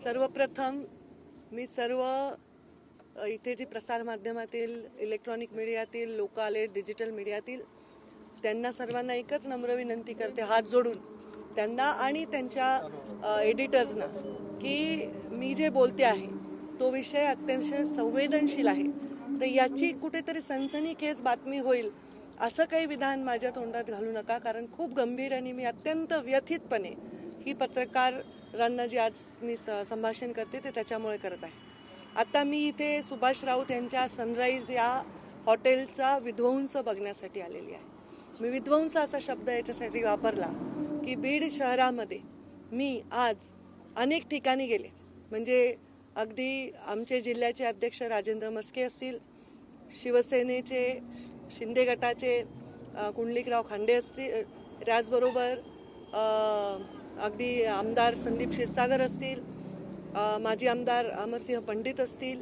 सर्वप्रथम मी सर्व इथे जी प्रसारमाध्यमातील इलेक्ट्रॉनिक मीडियातील लोक आले डिजिटल मीडियातील त्यांना सर्वांना एकच नम्र विनंती करते हात जोडून त्यांना आणि त्यांच्या एडिटर्सना की मी जे बोलते आहे तो विषय अत्यंत संवेदनशील आहे तर याची कुठेतरी सनसनीखेज बातमी होईल असं काही विधान माझ्या तोंडात घालू नका कारण खूप गंभीर आणि मी अत्यंत व्यथितपणे ही पत्रकारांना जी आज मी संभाषण करते ते त्याच्यामुळे करत आहे. आता मी इथे सुभाष राऊत यांच्या सनराईज या हॉटेलचा विध्वंस बघण्यासाठी आलेली आहे. मी विध्वंस असा शब्द याच्यासाठी वापरला की बीड शहरामध्ये मी आज अनेक ठिकाणी गेले म्हणजे अगदी आमचे जिल्ह्याचे अध्यक्ष राजेंद्र मस्के असतील, शिवसेनेचे शिंदे गटाचे कुंडलिकराव खांडे असतील, त्याचबरोबर अगदी आमदार संदीप क्षीरसागर असतील, माजी आमदार अमरसिंह पंडित असतील,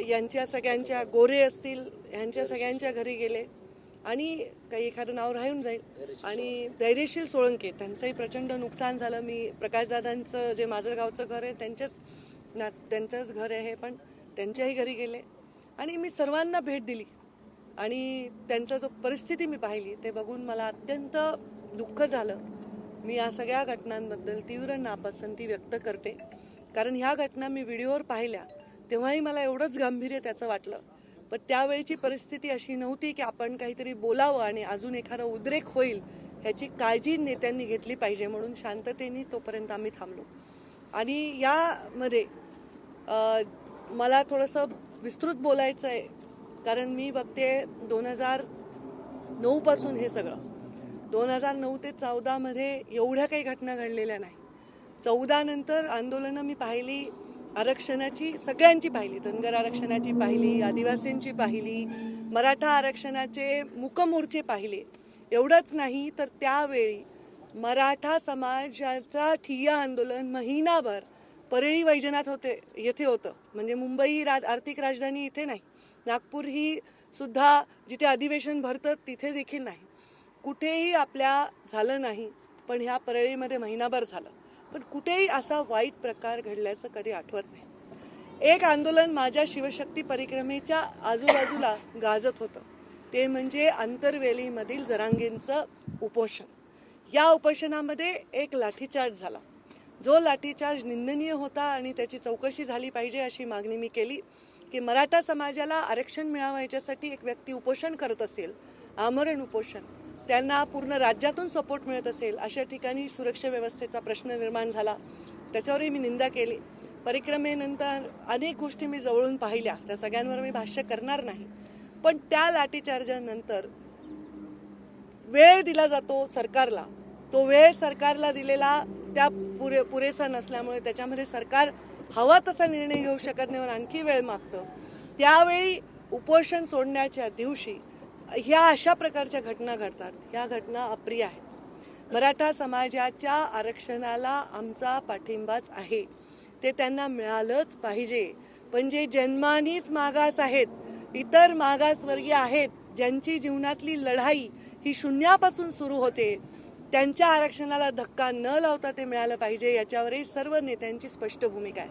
यांच्या सगळ्यांच्या गोरे असतील, यांच्या सगळ्यांच्या घरी गेले आणि काही एखादं नाव राहून जाईल आणि धैर्यशील सोळंके त्यांचंही प्रचंड नुकसान झालं. मी प्रकाशदादांचं जे माजलगावचं घर आहे त्यांचंच घर आहे पण त्यांच्याही घरी गेले आणि मी सर्वांना भेट दिली आणि त्यांचा जो परिस्थिती मी पाहिली ते बघून मला अत्यंत दुःख झालं. मी या सगळ्या घटनांबद्दल तीव्र नापसंती व्यक्त करते कारण ह्या घटना मी व्हिडिओवर पाहिल्या तेव्हाही मला एवढंच गांभीर्य त्याचं वाटलं पण त्यावेळची परिस्थिती अशी नव्हती की आपण काहीतरी बोलावं आणि अजून एखादा उद्रेक होईल ह्याची काळजी नेत्यांनी घेतली पाहिजे म्हणून शांततेने तोपर्यंत आम्ही थांबलो. आणि यामध्ये मला थोडंसं विस्तृत बोलायचं आहे कारण मी बघते 2009 पासून हे सगळं 2009 ते 14 मध्ये एवढ्या काही घटना घडलेल्या नाही. 14 नंतर आंदोलनं मी पाहिली, आरक्षणाची सगळ्यांची पाहिली, धनगर आरक्षणाची पाहिली, आदिवासींची पाहिली, मराठा आरक्षणाचे मूकमोर्चे पाहिले. एवढंच नाही तर त्यावेळी मराठा समाजाचा ठिय्या आंदोलन महिनाभर परळी वैजनाथ येथे होतं म्हणजे मुंबई ही आर्थिक राजधानी इथे नाही, नागपूर ही सुद्धा जिथे अधिवेशन भरतं तिथे देखील नाही, कुठेही आपल्या झालं नाही पण ह्या परळीमध्ये महिनाभर झालं पण कुठेही असा वाईट प्रकार घडल्याचं कधी आठवत नाही. एक आंदोलन माझ्या शिवशक्ती परिक्रमेच्या आजूबाजूला गाजत होतं ते म्हणजे आंतरवेलीमधील जरांगेंचं उपोषण. या उपोषणामध्ये एक लाठीचार्ज झाला जो लाठीचार्ज निंदनीय होता आणि त्याची चौकशी झाली पाहिजे अशी मागणी मी केली की मराठा समाजाला आरक्षण मिळावं याच्यासाठी एक व्यक्ती उपोषण करत असेल, आमरण उपोषण, त्यांना पूर्ण राज्यातून सपोर्ट मिळत असेल अशा ठिकाणी सुरक्षा व्यवस्थेचा प्रश्न निर्माण झाला. त्याच्यावरही मी निंदा केली. परिक्रमेनंतर अनेक गोष्टी मी जवळून पाहिल्या, त्या सगळ्यांवर मी भाष्य करणार नाही पण त्या लाठीचार्जानंतर वेळ दिला जातो सरकारला, तो वेळ सरकारला दिलेला त्या पुरेसा नसल्यामुळे त्याच्यामध्ये सरकार हवा तसा निर्णय घेऊ शकत नाही आणखी वेळ मागतं. त्यावेळी उपोषण सोडण्याच्या दिवशी ह्या अशा प्रकारच्या घटना घडतात. ह्या घटना अप्रिय आहेत. मराठा समाजाच्या आरक्षणाला आमचा पाठिंबाच आहे, ते त्यांना मिळालंच पाहिजे. पण जे जन्मानीच मागास आहेत, इतर मागासवर्गीय आहेत, ज्यांची जीवनातली लढाई ही शून्यापासून सुरू होते, त्यांच्या आरक्षणाला धक्का न लावता ते मिळालं पाहिजे याच्यावरही सर्व नेत्यांची स्पष्ट भूमिका आहे.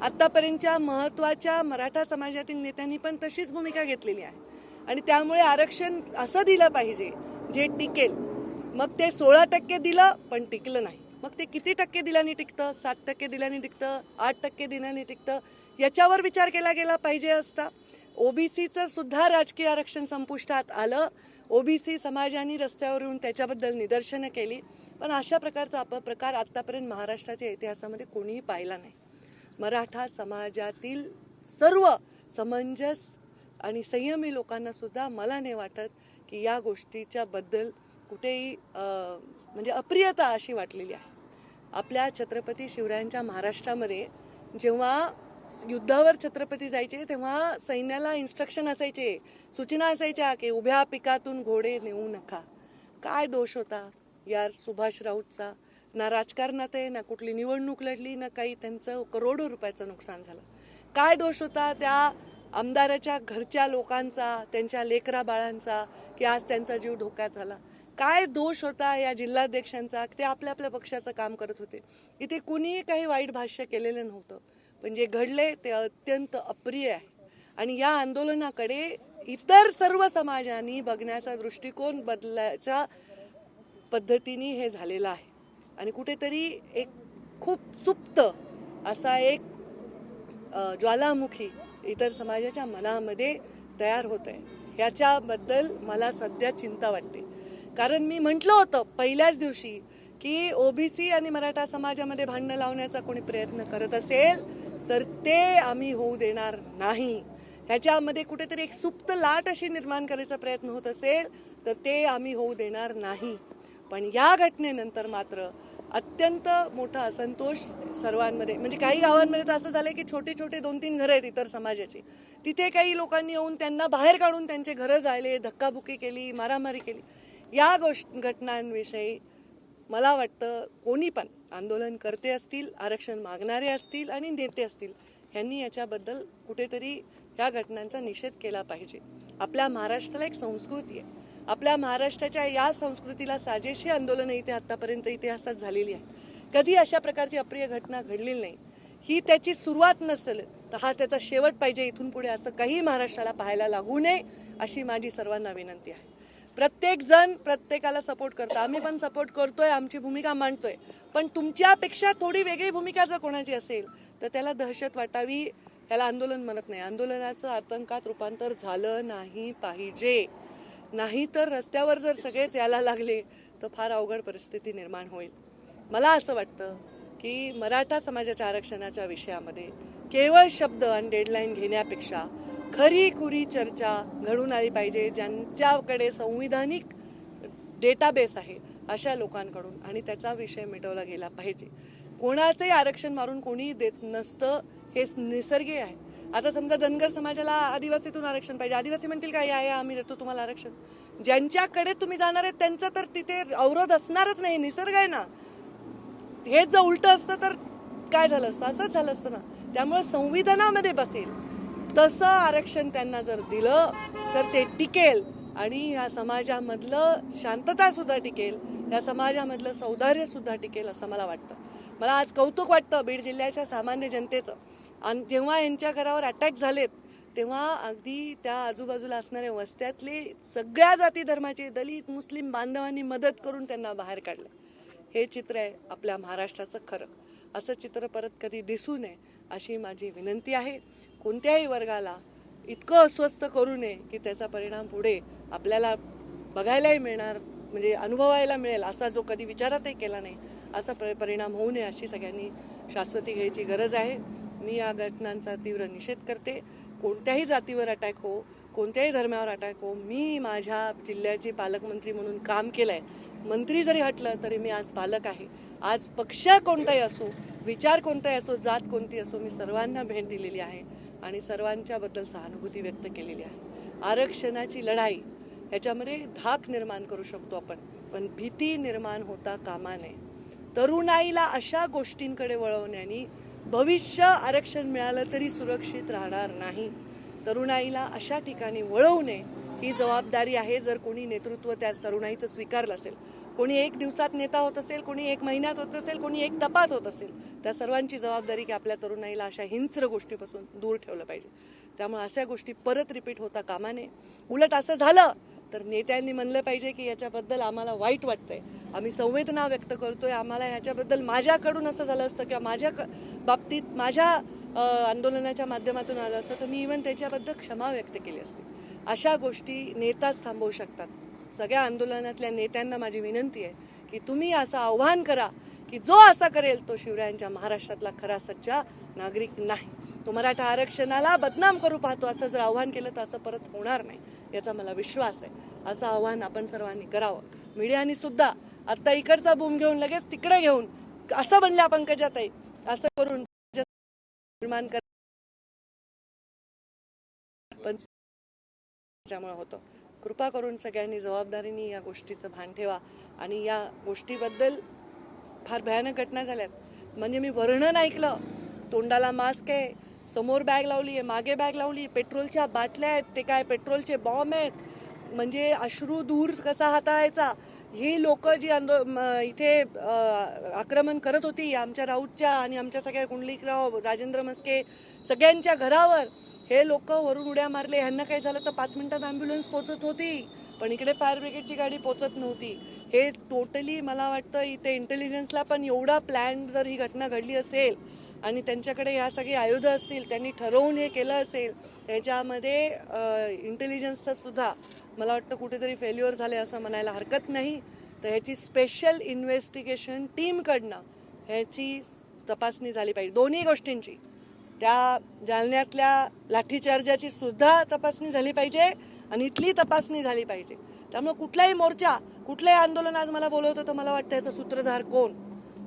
आत्तापर्यंतच्या महत्त्वाच्या मराठा समाजातील नेत्यांनी पण तशीच भूमिका घेतलेली आहे आणि त्यामुळे आरक्षण असं दिलं पाहिजे जे टिकेल. मग ते 16% दिलं पण टिकलं नाही, मग ते किती टक्के दिल्याने टिकतं, 7% दिल्याने टिकतं, 8% दिल्याने टिकतं, याच्यावर विचार केला गेला पाहिजे असता. ओबीसीचं सुद्धा राजकीय आरक्षण संपुष्टात आलं, ओबीसी समाजाने रस्त्यावर येऊन त्याच्याबद्दल निदर्शनं केली पण अशा प्रकारचा अपप्रकार आत्तापर्यंत महाराष्ट्राच्या इतिहासामध्ये कोणीही पाहिला नाही. मराठा समाजातील सर्व समंजस आणि संयमी लोकांना सुद्धा मला नाही वाटत की या गोष्टीच्या बद्दल कुठेही म्हणजे अप्रियता अशी वाटलेली आहे. आपल्या छत्रपती शिवरायांच्या महाराष्ट्रामध्ये जेव्हा युद्धावर छत्रपती जायचे तेव्हा सैन्याला इन्स्ट्रक्शन असायचे, सूचना असायच्या की उभ्या पिकातून घोडे नेऊ नका. काय दोष होता यार सुभाष राऊतचा? ना राजकारणात आहे, ना कुठली निवडणूक लढली, ना काही, त्यांचं करोडो रुपयाचं नुकसान झालं. काय दोष होता त्या आमदाराच्या घरच्या लोकांचा, त्यांच्या लेकरा बाळांचा की आज त्यांचा जीव धोक्यात झाला? काय दोष होता या जिल्हाध्यक्षांचा, ते आपल्या आपल्या पक्षाचं काम करत होते. इथे कुणीही काही वाईट भाष्य केलेलं नव्हतं, पण जे घडले ते अत्यंत अप्रिय आहे. आणि या आंदोलनाकडे इतर सर्व समाजांनी बघण्याचा दृष्टिकोन बदलायच्या पद्धतीने हे झालेलं आहे. आणि कुठेतरी एक खूप सुप्त असा एक ज्वालामुखी इतर समाजाच्या मनामध्ये तयार होत आहे. ह्याच्याबद्दल मला सध्या चिंता वाटते. कारण मी म्हटलं होतं पहिल्याच दिवशी की ओबीसी आणि मराठा समाजामध्ये भांडणं लावण्याचा कोणी प्रयत्न करत असेल तर ते आम्ही होऊ देणार नाही. ह्याच्यामध्ये कुठेतरी एक सुप्त लाट अशी निर्माण करायचा प्रयत्न होत असेल तर ते आम्ही होऊ देणार नाही. पण या घटनेनंतर मात्र अत्यंत मोठा असंतोष सर्वांमध्ये, म्हणजे काही गावांमध्ये तर असं झालंय की छोटे छोटे 2-3 घरं आहेत इतर समाजाची, तिथे काही लोकांनी येऊन त्यांना बाहेर काढून त्यांचे घरं जाळले, धक्काबुक्की केली, मारामारी केली. या घटनांविषयी मला वाटतं कोणी पण आंदोलन करते असतील, आरक्षण मागणारे असतील आणि नेते असतील, ह्यांनी याच्याबद्दल कुठेतरी या घटनांचा निषेध केला पाहिजे. आपल्या महाराष्ट्राला एक संस्कृती आहे. आपल्या महाराष्ट्राच्या या संस्कृतीला साजेशी आंदोलनं इथे आतापर्यंत इतिहासात झालेली आहे. कधी अशा प्रकारची अप्रिय घटना घडलेली नाही. ही त्याची सुरुवात नसेल तर हा त्याचा शेवट पाहिजे. इथून पुढे असं काही महाराष्ट्राला पाहायला लागू नये अशी माझी सर्वांना विनंती आहे. प्रत्येक जण प्रत्येकाला सपोर्ट करतो, आम्ही पण सपोर्ट करतोय, आमची भूमिका मांडतोय. पण तुमच्यापेक्षा थोडी वेगळी भूमिका जर कोणाची असेल तर त्याला दहशत वाटावी, याला आंदोलन म्हणत नाही. आंदोलनाचं आतंकात रूपांतर झालं नाही पाहिजे. नाही तर रस्त्यावर जर सगळेच यायला लागले तर फार अवघड परिस्थिती निर्माण होईल. मला असं वाटतं की मराठा समाजाच्या आरक्षणाच्या विषयामध्ये केवळ शब्द आणि डेडलाईन घेण्यापेक्षा खरी खुरी चर्चा घडून आली पाहिजे. ज्यांच्याकडे संविधानिक डेटाबेस आहे अशा लोकांकडून, आणि त्याचा विषय मिटवला गेला पाहिजे. कोणाचंही आरक्षण मारून कोणी देत नसतं, हे निसर्गीय आहे. आता समजा धनगर समाजाला आदिवासीतून आरक्षण पाहिजे, आदिवासी म्हणतील काय, या आम्ही देतो तुम्हाला आरक्षण. ज्यांच्याकडे तुम्ही जाणार आहेत त्यांचं तर तिथे अवरोध असणारच नाही, निसर्ग आहे ना. हेच जर उलट असतं तर काय झालं असतं, असंच झालं असतं ना. त्यामुळे संविधानामध्ये बसेल तसं आरक्षण त्यांना जर दिलं तर ते टिकेल आणि या समाजामधलं शांतता सुद्धा टिकेल, या समाजामधलं सौंदर्य सुद्धा टिकेल असं मला वाटतं. मला आज कौतुक वाटतं बीड जिल्ह्याच्या सामान्य जनतेचं. आणि जेव्हा यांच्या घरावर अटॅक झालेत तेव्हा अगदी त्या आजूबाजूला असणाऱ्या वस्त्यातले सगळ्या जाती धर्माचे दलित मुस्लिम बांधवांनी मदत करून त्यांना बाहेर काढलं. हे चित्र आहे आपल्या महाराष्ट्राचं खरं. असं चित्र परत कधी दिसू नये अशी माझी विनंती आहे. कोणत्याही वर्गाला इतकं अस्वस्थ करू नये की त्याचा परिणाम पुढे आपल्याला बघायलाही मिळणार, म्हणजे अनुभवायला मिळेल असा जो कधी विचारातही केला नाही असा परिणाम होऊ नये अशी सगळ्यांनी शाश्वती घ्यायची गरज आहे. मी या घटनांचा तीव्र निषेध करते. कोणत्याही जातीवर अटॅक हो, कोणत्याही धर्मावर अटॅक हो, मी माझ्या जिल्ह्याची पालकमंत्री म्हणून काम केलं आहे. मंत्री जरी हटलं तरी मी आज पालक आहे. आज पक्ष कोणताही असो, विचार कोणताही असो, जात कोणती असो, मी सर्वांना भेट दिलेली आहे आणि सर्वांच्याबद्दल सहानुभूती व्यक्त केलेली आहे. आरक्षणाची लढाई ह्याच्यामध्ये धाक निर्माण करू शकतो आपण, पण भीती निर्माण होता कामा नये. तरुणाईला अशा गोष्टींकडे वळवण्याने भविष्य आरक्षण मिळालं तरी सुरक्षित राहणार नाही. तरुणाईला अशा ठिकाणी वळवू नये ही जबाबदारी आहे. जर कोणी नेतृत्व त्या तरुणाईचं स्वीकारलं असेल, कोणी 1 दिवसात नेता होत असेल, कोणी 1 महिन्यात होत असेल, कोणी 1 तपात होत असेल, त्या सर्वांची जबाबदारी की आपल्या तरुणाईला अशा हिंस्र गोष्टीपासून दूर ठेवलं पाहिजे. त्यामुळे अशा गोष्टी परत रिपीट होता कामा नये. उलट असं झालं तर नेत्यांनी म्हणलं पाहिजे की याच्याबद्दल आम्हाला वाईट वाटतंय, आम्ही संवेदना व्यक्त करतोय, आम्हाला ह्याच्याबद्दल माझ्याकडून असं झालं असतं किंवा माझ्या बाबतीत माझ्या आंदोलनाच्या माध्यमातून आलं असतं तर मी इव्हन त्याच्याबद्दल क्षमा व्यक्त केली असते. अशा गोष्टी नेताच थांबवू शकतात. सगळ्या आंदोलनातल्या नेत्यांना माझी विनंती आहे की तुम्ही असं आव्हान करा की जो असं करेल तो शिवरायांच्या महाराष्ट्रातला खरा सच्चा नागरिक नाही. तो मराठा आरक्षणाला बदनाम करू पाहतो असं जर आव्हान केलं तर असं परत होणार नाही याचा मला विश्वास आहे. असं आव्हान आपण सर्वांनी करावं. मीडियानी सुद्धा आत्ता इकडचा बूम घेऊन लगेच तिकडे घेऊन असं म्हणल्या पंकजाताई असं करून निर्माण कर, पण त्यामुळे होतं. कृपा करून सगळ्यांनी जबाबदारीने या गोष्टीचं भान ठेवा. आणि या गोष्टीबद्दल फार भयानक घटना झाल्यात. म्हणजे मी वर्णन ऐकलं, तोंडाला मास्क आहे, समोर बॅग लावली आहे, मागे बॅग लावली, पेट्रोलच्या बाटल्या आहेत, ते काय पेट्रोलचे बॉम्ब आहेत, म्हणजे अश्रू दूर कसा हाताळायचा ही लोक जी इथे आक्रमण करत होती आमच्या राऊतच्या आणि आमच्या सगळ्या कुंडलिकराव राजेंद्र मस्के सगळ्यांच्या घरावर, हे लोक वरून उड्या मारले. ह्यांना काय झालं तर 5 मिनिटात ॲम्ब्युलन्स पोचत होती, पण इकडे फायर ब्रिगेडची गाडी पोचत नव्हती. हे टोटली मला वाटतं इथे इंटेलिजन्सला पण एवढा प्लॅन, जर ही घटना घडली असेल आणि त्यांच्याकडे ह्या सगळी आयुधं असतील, त्यांनी ठरवून हे केलं असेल, त्याच्यामध्ये इंटेलिजन्सचं सुद्धा मला वाटतं कुठेतरी फेल्युअर झाले असं म्हणायला हरकत नाही. तर ह्याची स्पेशल इन्व्हेस्टिगेशन टीमकडनं ह्याची तपासणी झाली पाहिजे, दोन्ही गोष्टींची. त्या जालन्यातल्या लाठीचार्जाची सुद्धा तपासणी झाली पाहिजे आणि इथली तपासणी झाली पाहिजे. त्यामुळे कुठलाही मोर्चा, कुठलंही आंदोलन आज मला बोलवतं तर मला वाटतं ह्याचा सूत्रधार कोण,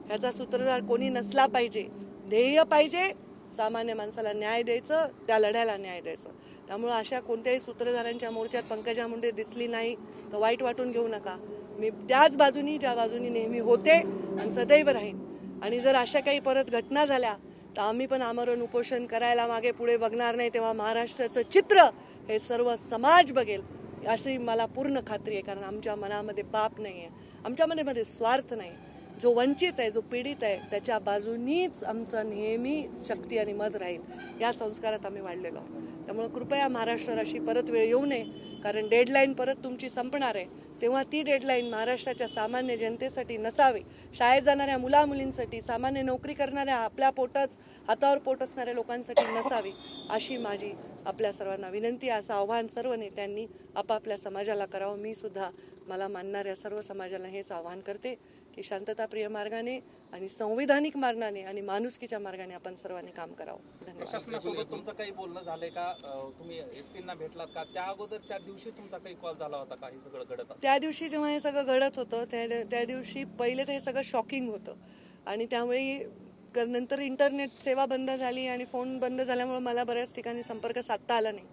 ह्याचा सूत्रधार कोणी नसला पाहिजे. ध्येय पाहिजे, सामान्य माणसाला न्याय द्यायचं, त्या लढ्याला न्याय द्यायचं. त्यामुळं अशा कोणत्याही सूत्रधारांच्या मोर्चात पंकजा मुंडे दिसली नाही तर वाईट वाटून घेऊ नका. मी त्याच बाजूनी, ज्या बाजूनी नेहमी होते आणि सदैव राहीन. आणि जर अशा काही परत घटना झाल्या तर आम्ही पण आमरण उपोषण करायला मागे पुढे बघणार नाही. तेव्हा महाराष्ट्राचं चित्र हे सर्व समाज बघेल अशी मला पूर्ण खात्री आहे. कारण आमच्या मनामध्ये पाप नाही आहे, आमच्या मनामध्ये स्वार्थ नाही. जो वंचित आहे, जो पीडित आहे, त्याच्या बाजूनीच आमचं नेहमी शक्ती आणि मत राहील. या संस्कारात आम्ही वाढलेलो आहोत. त्यामुळे कृपया महाराष्ट्रात अशी परत वेळ येऊ नये. कारण डेडलाईन परत तुमची संपणार आहे, तेव्हा ती डेडलाईन महाराष्ट्राच्या सामान्य जनतेसाठी नसावी. शाळेत जाणाऱ्या मुलामुलींसाठी, सामान्य नोकरी करणाऱ्या, आपल्या पोटच हातावर पोट असणाऱ्या लोकांसाठी नसावी, अशी माझी आपल्या सर्वांना विनंती. असं आव्हान सर्व नेत्यांनी आपापल्या समाजाला करावं. मी सुद्धा मला मानणाऱ्या सर्व समाजाला हेच आव्हान करते की शांतताप्रिय मार्गाने आणि संविधानिक मार्गाने आणि माणुसकीच्या मार्गाने आपण सर्वांनी काम करावं. धन्यवाद. प्रशासनासोबत तुमचं काही बोलणं झालंय का? तुम्ही एसपींना भेटलात का? त्या अगोदर त्या दिवशी तुमचा काही कॉल झाला होता का? हे सगळं घडत असतं त्या दिवशी जेव्हा हे सगळं घडत होतं त्या दिवशी पहिले तर हे सगळं शॉकिंग होतं आणि त्यामुळे नंतर इंटरनेट सेवा बंद झाली आणि फोन बंद झाल्यामुळे मला बऱ्याच ठिकाणी संपर्क साधता आला नाही.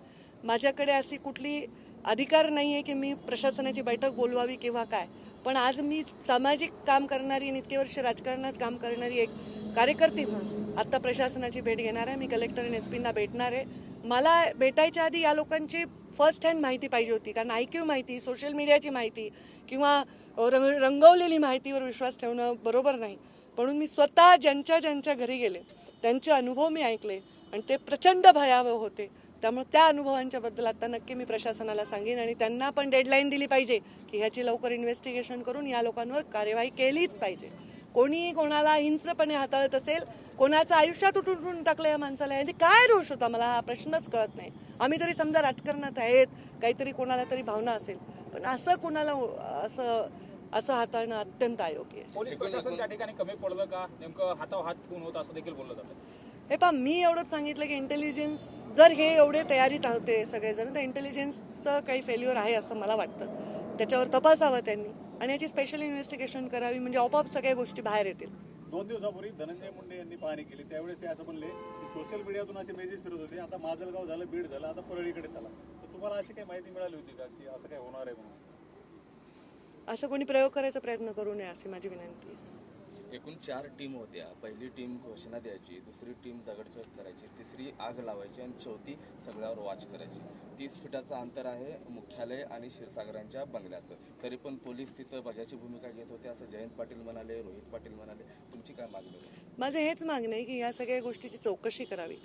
माझ्याकडे अशी कुठली अधिकार नाही आहे की मी प्रशासनाची बैठक बोलवावी किंवा काय. पण आज मी सामाजिक काम करणारी आणि इतके वर्ष राजकारणात काम करणारी एक कार्यकर्ती म्हणून आता प्रशासनाची भेट घेणार आहे. मी कलेक्टर आणि एसपींना भेटणार आहे. मला भेटायच्या आधी या लोकांची फर्स्ट हँड माहिती पाहिजे होती. कारण IQ माहिती, सोशल मीडियाची माहिती किंवा रंगवलेली माहितीवर विश्वास ठेवणं बरोबर नाही. म्हणून मी स्वतः ज्यांच्या घरी गेले, त्यांचे अनुभव मी ऐकले आणि ते प्रचंड भयावह होते. त्यामुळे त्या अनुभवांच्याबद्दल आता नक्की मी प्रशासनाला सांगेन आणि त्यांना पण डेडलाईन दिली पाहिजे की ह्याची लवकर इन्व्हेस्टिगेशन करून या लोकांवर कार्यवाही केलीच पाहिजे. कोणी कोणाला हिंस्रपणे हाताळत असेल, कोणाचं आयुष्यात उठून टाकलं या माणसाला, याने काय दोष होता मला हा प्रश्नच कळत नाही. आम्ही तरी समजा राजकारणात आहेत, काहीतरी कोणाला तरी भावना असेल, पण असं कोणाला असं हाताळणं अत्यंत अयोग्य आहे. पोलीस प्रशासन त्या ठिकाणी कमी पडलं का? नेमकं हातावर हात ठेवून होतं असं देखील बोललं जातं. हे पहा, मी एवढंच सांगितलं की इंटेलिजन्स जर हे एवढे तयारीत होते सगळेजण तर इंटेलिजन्सचं काही फेल्युअर आहे असं मला वाटतं. त्याच्यावर तपासावं त्यांनी आणि याची स्पेशल इन्व्हेस्टिगेशन करावी, म्हणजे आपोआप सगळ्या गोष्टी बाहेर येतील. 2 दिवसापूर्वी धनंजय मुंडे यांनी पाहणी केली, त्यावेळेस ते असं म्हणले की सोशल मीडियातून असे मेसेज फिरत होते, आता माजलगाव झालं, बीड झालं, आता परळीकडे झाला. तर तुम्हाला अशी काही माहिती मिळाली होती का की असं काय होणार आहे म्हणून? असं कोणी प्रयोग करायचा प्रयत्न करू नये अशी माझी विनंती आहे. एकूण 4 टीम होत्या. पहिली टीम घोषणा द्यायची, दुसरी टीम दगडफेक करायची, तिसरी आग लावायची आणि चौथी सगळ्यावर वॉच करायची. 30 फुटाचं अंतर आहे मुख्यालय आणि क्षीरसागरांच्या बंगल्याचं. तरी पण पोलीस तिथं बजाची भूमिका घेत होते असं जयंत पाटील म्हणाले, रोहित पाटील म्हणाले. तुमची काय मागणी आहे? माझं हेच मागणं आहे की या सगळ्या गोष्टीची चौकशी करावी.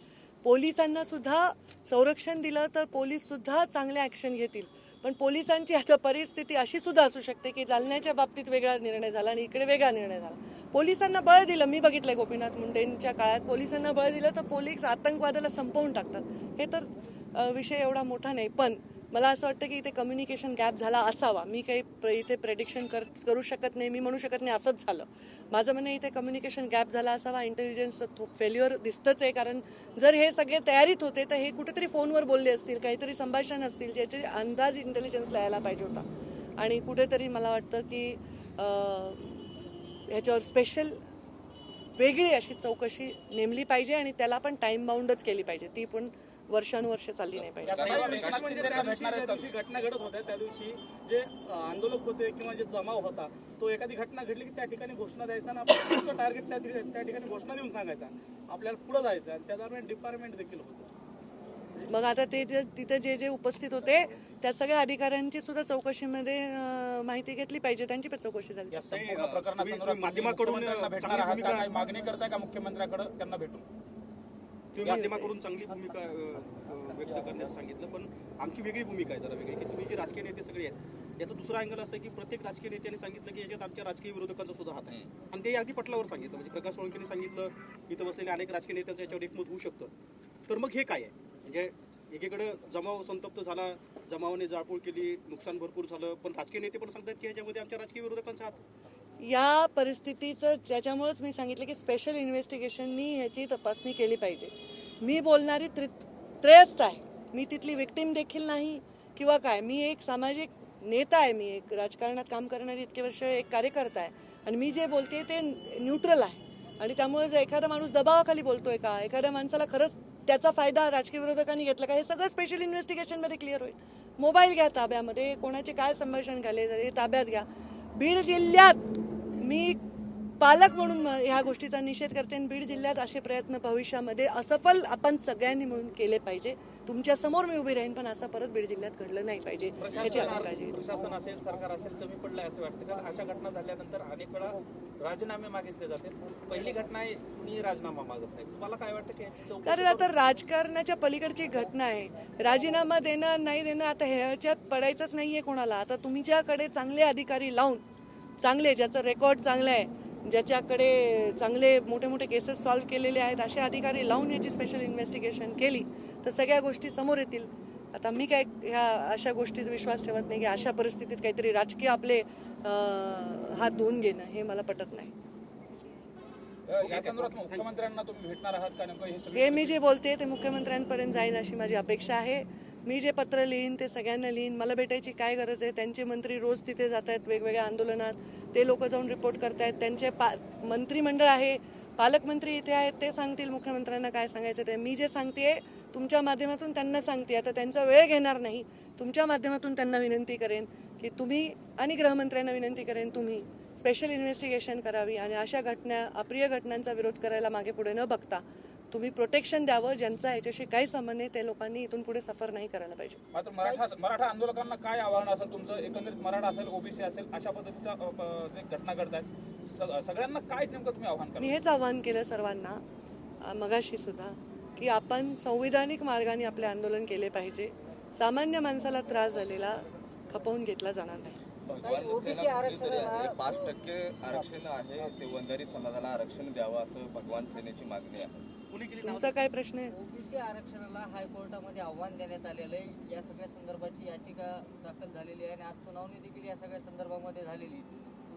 पोलिसांना सुद्धा संरक्षण दिलं तर पोलीस सुद्धा चांगले ॲक्शन घेतील. पण पोलिसांची आता परिस्थिती अशी सुद्धा असू शकते की जालन्याच्या बाबतीत वेगळा निर्णय झाला आणि इकडे वेगळा निर्णय झाला. पोलिसांना बळ दिलं, मी बघितलंय गोपीनाथ मुंडेंच्या काळात पोलिसांना बळ दिलं तर पोलीस आतंकवादाला संपवून टाकतात. हे तर विषय एवढा मोठा नाही, पण मला असं वाटतं की इथे कम्युनिकेशन गॅप झाला असावा. मी काही इथे प्रेडिक्शन करू शकत नाही, मी म्हणू शकत नाही असंच झालं. माझं म्हणणं इथे कम्युनिकेशन गॅप झाला असावा. इंटेलिजन्सचं फेल्युअर दिसतंच आहे. कारण जर हे सगळे तयारीत होते तर हे कुठेतरी फोनवर बोलले असतील, काहीतरी संभाषण असतील ज्याचे अंदाज इंटेलिजन्सला यायला पाहिजे होता. आणि कुठेतरी मला वाटतं की ह्याच्यावर स्पेशल वेगळी अशी चौकशी नेमली पाहिजे आणि त्याला पण टाइम बाउंडच केली पाहिजे. ती पण वर्षानुवर्ष चालली नाही पाहिजे. घटना घडत होत्या त्या दिवशी जे आंदोलक होते किंवा जे जमाव होता तो एखादी घटना घडली की त्या ठिकाणी घोषणा द्यायचा आणि आपण टार्गेट त्या ठिकाणी घोषणा देऊन सांगायचा, आपल्याला पुढे जायचं. आणि त्या दरम्यान डिपार्टमेंट देखील होतं. मग आता ते तिथे जे उपस्थित होते त्या सगळ्या अधिकाऱ्यांची सुद्धा चौकशीमध्ये माहिती घेतली पाहिजे, त्यांची पण चौकशी झाली. या संपूर्ण प्रकरणासंदर्भात माध्यमाकडून मुख्यमंत्र्यांना भेटणार आहात का? काही मागणी करताय का मुख्यमंत्र्यांकडे त्यांना भेटून? तुम्ही माध्यमाकडून चांगली भूमिका व्यक्त करण्यास सांगितलं, पण आमची वेगळी भूमिका आहे, जरा वेगळी, की तुम्ही जे राजकीय नेते सगळे आहेत याचा दुसरा अँगल असं आहे की प्रत्येक राजकीय नेत्याने सांगितलं की याच्यात आमच्या राजकीय विरोधकांचा सुद्धा हात आहे, आणि ते अगदी पटलावर सांगितलं. म्हणजे प्रकाश सोळंकेने सांगितलं, इथं बसलेले अनेक राजकीय नेत्यांचं याच्यावर एकमत होऊ शकतं. तर मग हे काय आहे? म्हणजे एकीकडे जमाव संतप्त झाला, जमावाने जाळपोळ केली, नुकसान भरपूर झालं, पण राजकीय नेते पण सांगतात की याच्यामध्ये आमच्या राजकीय विरोधकांचा हात. या परिस्थितीचं त्याच्यामुळेच मी सांगितलं की स्पेशल इन्व्हेस्टिगेशननी ह्याची तपासणी केली पाहिजे. मी बोलणारी त्रयस्थ आहे, मी तिथली विक्टीम देखील नाही किंवा काय. मी एक सामाजिक नेता आहे, मी एक राजकारणात काम करणारी इतके वर्ष एक कार्यकर्ता आहे, आणि मी जे बोलते ते न्यूट्रल आहे. आणि त्यामुळे जर एखादा माणूस दबावाखाली बोलतोय का, एखाद्या माणसाला खरंच त्याचा फायदा राजकीय विरोधकांनी घेतला का, हे सगळं स्पेशल इन्व्हेस्टिगेशनमध्ये क्लिअर होईल. मोबाईल घ्या ताब्यामध्ये, कोणाचे काय संभाषण झाले हे ताब्यात घ्या. बीड जिल्ह्यात मी पालक म्हणून ह्या गोष्टीचा निषेध करते, आणि बीड जिल्ह्यात असे प्रयत्न भविष्यामध्ये असफल आपण सगळ्यांनी मिळून केले पाहिजे. तुमच्या समोर मी उभी राहीन, पण असं परत बीड जिल्ह्यात घडलं नाही पाहिजे याची आपण काळजी घेतो. प्रशासन असेल, सरकार असेल, कमी पडलंय असं वाटतं? कारण अशा घटना झाल्यानंतर अनेक वेळा राजीनामे मागितले जाते. पहिली घटना आहे, कुणी राजीनामा मागत नाही. तुम्हाला काय वाटतं की याची चौकशी कारण आता राजकारणाच्या पलीकडची घटना आहे. राजीनामा देणं नाही देणं आता ह्याच्यात पडायचंच नाहीये कोणाला. आता तुमच्याकडे चांगले अधिकारी लावून, चांगले ज्याचं रेकॉर्ड चांगलं आहे, ज्याच्याकडे चांगले मोठे मोठे केसेस सॉल्व्ह केलेले आहेत, असे अधिकारी लावून याची स्पेशल इन्व्हेस्टिगेशन केली तर सगळ्या गोष्टी समोर येतील. आता मी काय ह्या अशा गोष्टीत विश्वास ठेवत नाही की अशा परिस्थितीत काहीतरी राजकीय आपले हात धुवून घेणं हे मला पटत नाही. या संदर्भात मुख्यमंत्र्यांना तुम्ही भेटणार आहात का? नेमकं हे सगळं हे मी जे बोलते ते मुख्यमंत्र्यांपर्यंत जाईल अशी माझी अपेक्षा आहे. मी जे पत्र लिहीन ते सगळ्यांना लिहीन. मला भेटायची काय गरज आहे? त्यांचे मंत्री रोज तिथे जात आहेत वेगवेगळ्या आंदोलनात, ते लोक जाऊन रिपोर्ट करतायत. त्यांचे मंत्रिमंडळ आहे, पालकमंत्री इथे आहेत, ते सांगतील मुख्यमंत्र्यांना काय सांगायचं ते. मी जे सांगते तुमच्या माध्यमातून त्यांना सांगते. आता त्यांचा वेळ घेणार नाही, तुमच्या माध्यमातून त्यांना विनंती करेन की तुम्ही, आणि गृहमंत्र्यांना विनंती करेन तुम्ही स्पेशल इन्व्हेस्टिगेशन करावी, आणि अशा घटना, अप्रिय घटनांचा विरोध करायला मागे पुढे न बघता तुम्ही प्रोटेक्शन द्यावं. ज्यांचा याच्याशी काही संबंध नाही ते लोकांनी इथून पुढे सफर नाही करायला पाहिजे. मात्र मराठा आंदोलकांना काय आव्हान असेल तुमचं? एकंदरीत मराठा असेल, ओबीसी असेल, अशा पद्धतीच्या जे घटना घडतात, सगळ्यांना काय नेमकं तुम्ही आव्हान मी करा? हेच आव्हान केलं सर्वांना मगाशी सुद्धा की आपण संविधानिक मार्गाने आपले आंदोलन केले पाहिजे. सामान्य माणसाला त्रास झालेला खपवून घेतला जाणार नाही. ओबीसी आरक्षण 5% आरक्षण आहे, ते वंजारी समाजाला आरक्षण द्यावं असं भगवान सेनेची मागणी आहे. तुमचा काय प्रश्न आहे? ओबीसी आरक्षणाला हायकोर्टामध्ये आव्हान देण्यात आलेलं आहे. या सगळ्या संदर्भाची याचिका दाखल झालेली आहे, आणि आज सुनावणी देखील या सगळ्या संदर्भामध्ये झालेली.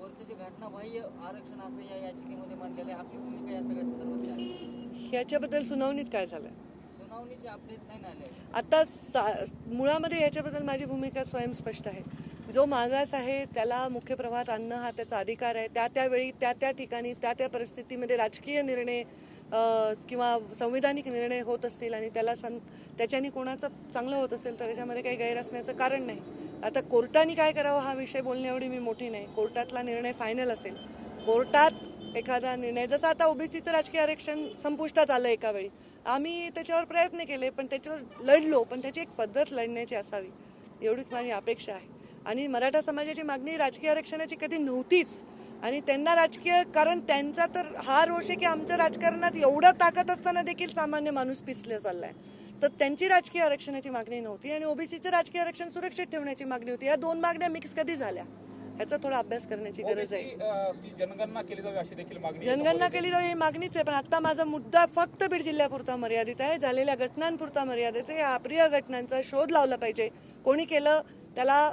वरचं जे घटनाबाह्य आरक्षण असं या याचिकेमध्ये मांडलेलं आहे. आपली भूमिका या सगळ्या संदर्भात आहे. ह्याच्याबद्दल सुनावणीत काय झालं? सुनावणीचे अपडेट नाही ना आले. आता मुळामध्ये ह्याच्याबद्दल माझी भूमिका स्वयंस्पष्ट आहे. जो मागास आहे त्याला मुख्य प्रवाहात आणणं हा त्याचा अधिकार आहे. त्यावेळी त्या ठिकाणी त्या परिस्थितीमध्ये राजकीय निर्णय किंवा संविधानिक निर्णय होत असतील आणि त्याच्यानी कोणाचं चांगलं होत असेल तर त्याच्यामध्ये काही गैर असण्याचं कारण नाही. आता कोर्टाने काय करावं हा विषय बोलण्या एवढी मी मोठी नाही. कोर्टातला निर्णय फायनल असेल. कोर्टात एखादा निर्णय, जसं आता ओबीसीचं राजकीय आरक्षण संपुष्टात आलं एका वेळी, आम्ही त्याच्यावर प्रयत्न केले, पण त्याच्यावर लढलो, पण त्याची एक पद्धत लढण्याची असावी एवढीच माझी अपेक्षा आहे. आणि मराठा समाजाची मागणी राजकीय आरक्षणाची कधी नव्हतीच, आणि त्यांना राजकीय, कारण त्यांचा तर हा रोष आहे की आमच्या राजकारणात एवढं ताकद असताना देखील सामान्य माणूस पिसला चाललाय. तर त्यांची राजकीय आरक्षणाची मागणी नव्हती, आणि ओबीसीचं राजकीय आरक्षण सुरक्षित ठेवण्याची मागणी होती. या दोन मागण्या मिक्स कधी झाल्या ह्याचा थोडा अभ्यास करण्याची गरज आहे. जी जनगणना केली जावी अशी देखील मागणी जनगणना केली जावी ही मागणीच आहे, पण आता माझा मुद्दा फक्त बीड जिल्ह्यापुरता मर्यादित आहे, झालेल्या घटनांपुरता मर्यादित आहे. या अप्रिय घटनांचा शोध लावला पाहिजे. कोणी केलं त्याला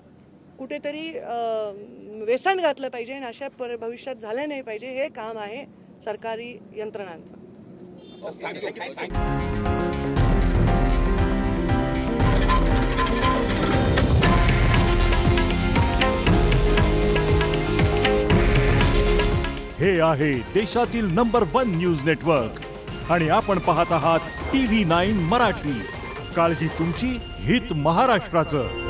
कुठेतरी व्यसन घातलं पाहिजे, आणि अशा भविष्यात झालं नाही पाहिजे. हे काम आहे सरकारी यंत्रणांचं. हे आहे देशातील नंबर 1 न्यूज नेटवर्क, आणि आपण पाहत आहात TV9 मराठी. काळजी तुमची, हित महाराष्ट्राचं.